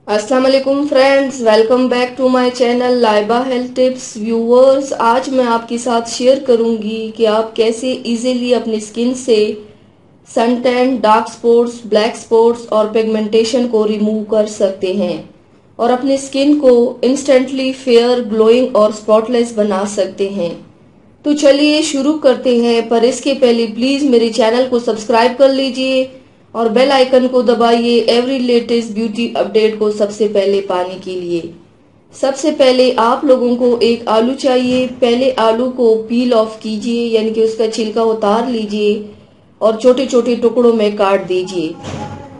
अस्सलाम वालेकुम friends, welcome back to my channel Laiba health tips. Viewers, आज मैं आपके साथ शेयर करूंगी कि आप कैसे इजीली अपनी स्किन से sun tan, dark spots, black spots और पिगमेंटेशन को रिमूव कर सकते हैं और अपनी स्किन को इंस्टेंटली फेयर, ग्लोइंग और स्पॉटलेस बना सकते हैं। तो चलिए शुरू करते हैं, पर इसके पहले प्लीज मेरे चैनल को सब्सक्राइब कर लीजिए और बेल आइकन को दबाइए एवरी लेटेस्ट ब्यूटी अपडेट को सबसे पहले पाने के लिए। सबसे पहले आप लोगों को एक आलू चाहिए। पहले आलू को पील ऑफ कीजिए, यानी कि उसका छिलका उतार लीजिए और छोटे छोटे टुकड़ों में काट दीजिए।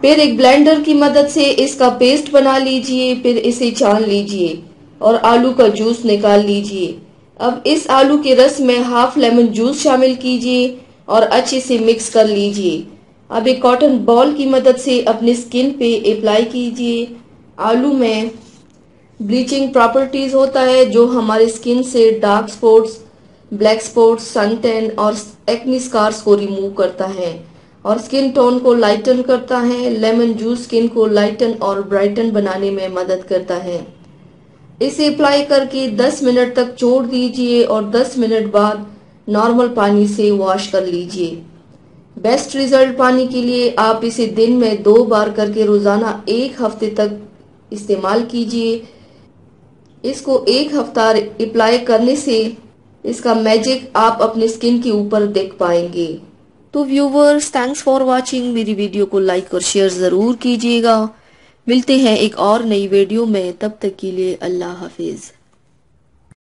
फिर एक ब्लेंडर की मदद से इसका पेस्ट बना लीजिए। फिर इसे छान लीजिए और आलू का जूस निकाल लीजिए। अब इस आलू के रस में हाफ लेमन जूस शामिल कीजिए और अच्छे से मिक्स कर लीजिए। अब एक कॉटन बॉल की मदद से अपनी स्किन पे अप्लाई कीजिए। आलू में ब्लीचिंग प्रॉपर्टीज होता है जो हमारे स्किन से dark spots, black spots, sun tan और एक्ने स्कार्स को रिमूव करता है और स्किन टोन को लाइटन करता है। लेमन जूस स्किन को लाइटन और ब्राइटन बनाने में मदद करता है। इसे अप्लाई करके 10 मिनट तक छोड़ दीजिए और 10 मिनट बाद नॉर्मल पानी से वॉश कर लीजिए। बेस्ट रिजल्ट पाने के लिए आप इसे दिन में 2 बार करके रोजाना 1 हफ्ते तक इस्तेमाल कीजिए। इसको 1 हफ्ता अप्लाई करने से इसका मैजिक आप अपनी स्किन के ऊपर देख पाएंगे। तो व्यूवर्स, थैंक्स फॉर वाचिंग। मेरी वीडियो को लाइक और शेयर जरूर कीजिएगा। मिलते हैं एक और नई वीडियो में, तब तक के लिए अल्लाह हाफिज।